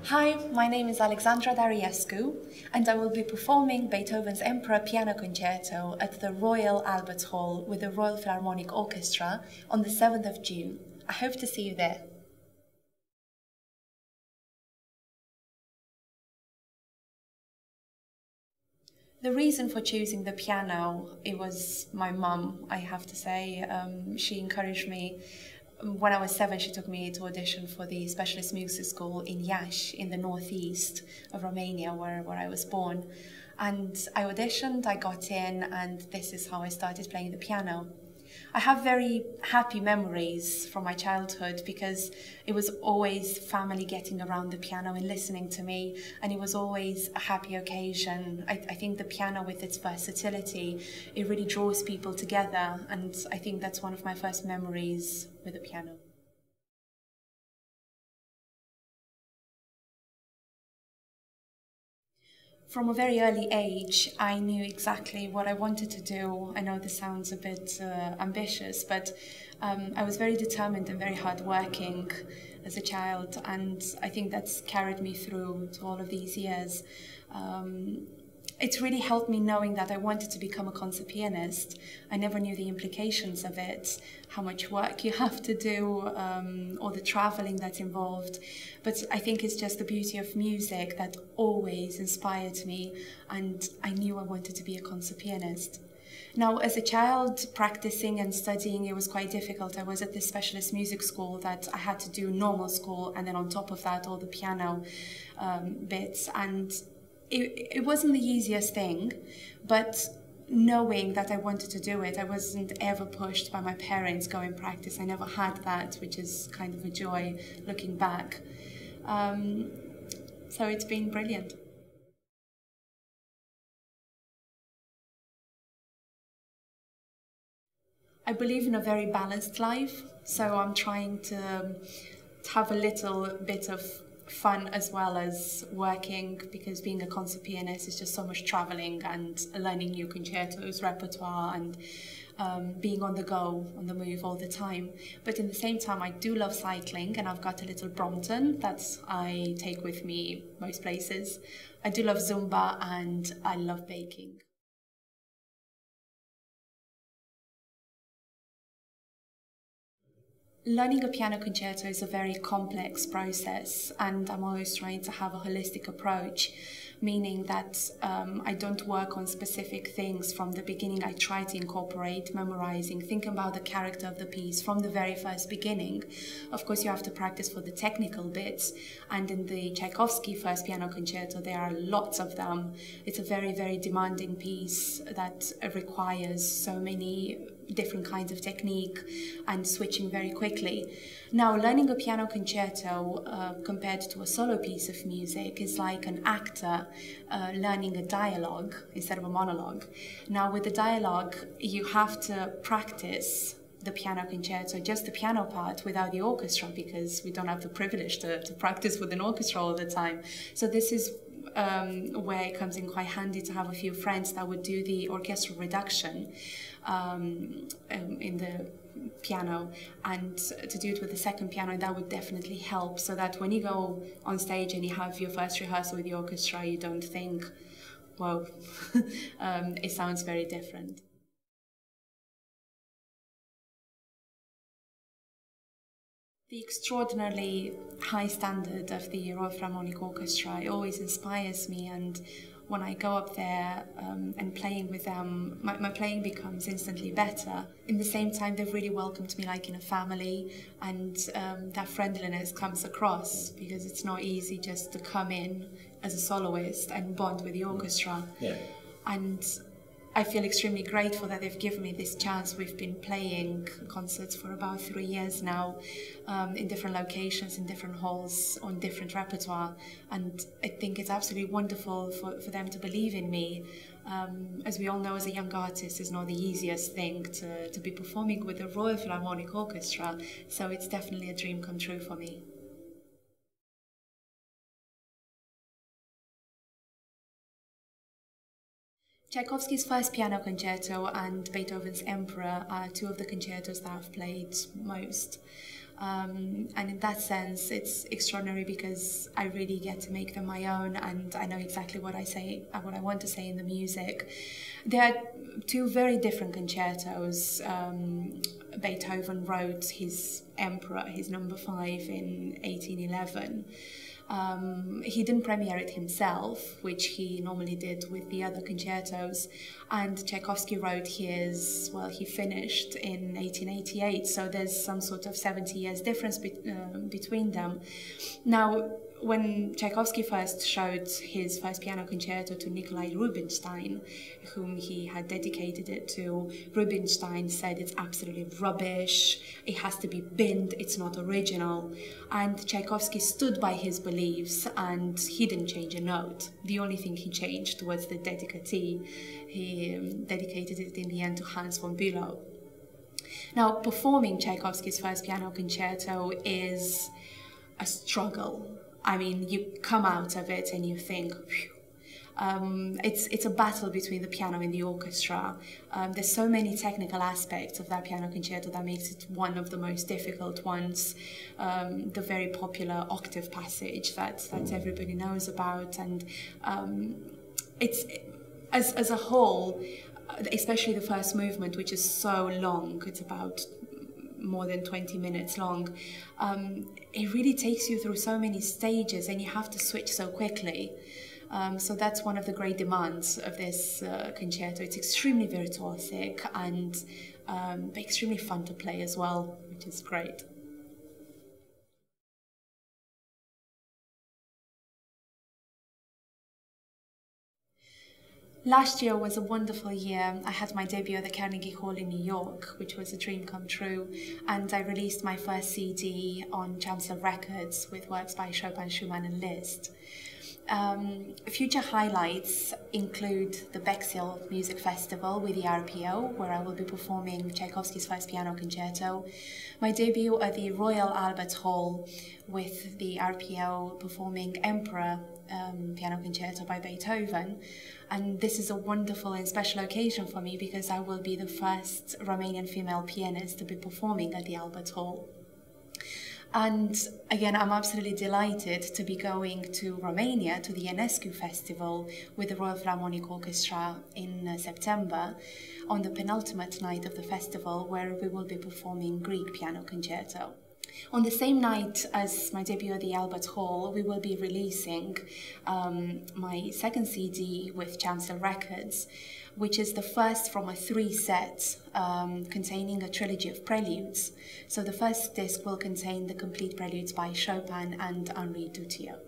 Hi, my name is Alexandra Dariescu, and I will be performing Beethoven's Emperor Piano Concerto at the Royal Albert Hall with the Royal Philharmonic Orchestra on the 7th of June. I hope to see you there. The reason for choosing the piano, it was my mum, I have to say. She encouraged me. When I was 7, she took me to audition for the specialist music school in Iași, in the northeast of Romania, where I was born. And I auditioned, I got in, and this is how I started playing the piano. I have very happy memories from my childhood because it was always family getting around the piano and listening to me, and it was always a happy occasion. I think the piano, with its versatility, it really draws people together, and I think that's one of my first memories with the piano. From a very early age, I knew exactly what I wanted to do. I know this sounds a bit ambitious, but I was very determined and very hardworking as a child, and I think that's carried me through to all of these years. It's really helped me knowing that I wanted to become a concert pianist. I never knew the implications of it, how much work you have to do, or the traveling that's involved. But I think it's just the beauty of music that always inspired me, and I knew I wanted to be a concert pianist. Now, as a child, practicing and studying, it was quite difficult. I was at this specialist music school that I had to do normal school, and then on top of that, all the piano bits. And it wasn't the easiest thing, but knowing that I wanted to do it, I wasn't ever pushed by my parents go and practice. I never had that, which is kind of a joy looking back. So it's been brilliant. I believe in a very balanced life, so I'm trying to have a little bit of fun as well as working, because being a concert pianist is just so much traveling and learning new concertos, repertoire, and being on the go, on the move all the time. But in the same time, I do love cycling, and I've got a little Brompton that I take with me most places. I do love Zumba, and I love baking. Learning a piano concerto is a very complex process, and I'm always trying to have a holistic approach, meaning that I don't work on specific things from the beginning. I try to incorporate memorizing, thinking about the character of the piece from the very first beginning. Of course, you have to practice for the technical bits, and in the Tchaikovsky First Piano Concerto, there are lots of them. It's a very, very demanding piece that requires so many different kinds of technique and switching very quickly. Now, learning a piano concerto compared to a solo piece of music is like an actor learning a dialogue instead of a monologue. Now, with the dialogue, you have to practice the piano concerto, just the piano part, without the orchestra, because we don't have the privilege to practice with an orchestra all the time. So this is where it comes in quite handy to have a few friends that would do the orchestral reduction in the piano, and to do it with the second piano, that would definitely help, so that when you go on stage and you have your first rehearsal with the orchestra, you don't think, whoa, it sounds very different. The extraordinarily high standard of the Royal Philharmonic Orchestra, it always inspires me, and when I go up there and playing with them, my playing becomes instantly better. In the same time, they've really welcomed me like in a family, and that friendliness comes across, because it's not easy just to come in as a soloist and bond with the orchestra. Yeah. And I feel extremely grateful that they've given me this chance. We've been playing concerts for about 3 years now, in different locations, in different halls, on different repertoire, and I think it's absolutely wonderful for them to believe in me. As we all know, as a young artist, it's not the easiest thing to be performing with the Royal Philharmonic Orchestra, so it's definitely a dream come true for me. Tchaikovsky's First Piano Concerto and Beethoven's Emperor are two of the concertos that I've played most. And in that sense, it's extraordinary because I really get to make them my own, and I know exactly what I want to say in the music. There are two very different concertos. Beethoven wrote his Emperor, his number 5, in 1811. He didn't premiere it himself, which he normally did with the other concertos, and Tchaikovsky wrote his, well, he finished in 1888, so there's some sort of 70 years difference between them. Now, when Tchaikovsky first showed his first piano concerto to Nikolai Rubinstein, whom he had dedicated it to, Rubinstein said it's absolutely rubbish, it has to be binned, it's not original. And Tchaikovsky stood by his beliefs, and he didn't change a note. The only thing he changed was the dedicatee. He dedicated it in the end to Hans von Bülow. Now, performing Tchaikovsky's first piano concerto is a struggle. I mean, you come out of it and you think, phew. It's a battle between the piano and the orchestra. There's so many technical aspects of that piano concerto that makes it one of the most difficult ones. The very popular octave passage that everybody knows about, and it's as a whole, especially the first movement, which is so long. It's about more than 20 minutes long. It really takes you through so many stages, and you have to switch so quickly. So that's one of the great demands of this concerto. It's extremely virtuosic and extremely fun to play as well, which is great. Last year was a wonderful year. I had my debut at the Carnegie Hall in New York, which was a dream come true, and I released my first CD on Chancellor Records with works by Chopin, Schumann and Liszt. Future highlights include the Bexhill Music Festival with the RPO, where I will be performing Tchaikovsky's first piano concerto, my debut at the Royal Albert Hall with the RPO performing Emperor piano concerto by Beethoven. And this is a wonderful and special occasion for me because I will be the first Romanian female pianist to be performing at the Albert Hall. And again, I'm absolutely delighted to be going to Romania, to the Enescu Festival with the Royal Philharmonic Orchestra in September, on the penultimate night of the festival, where we will be performing Grieg Piano Concerto. On the same night as my debut at the Albert Hall, we will be releasing my second CD with Chancellor Records, which is the first from a 3-set containing a trilogy of preludes. So the first disc will contain the complete preludes by Chopin and Henri Dutilleux.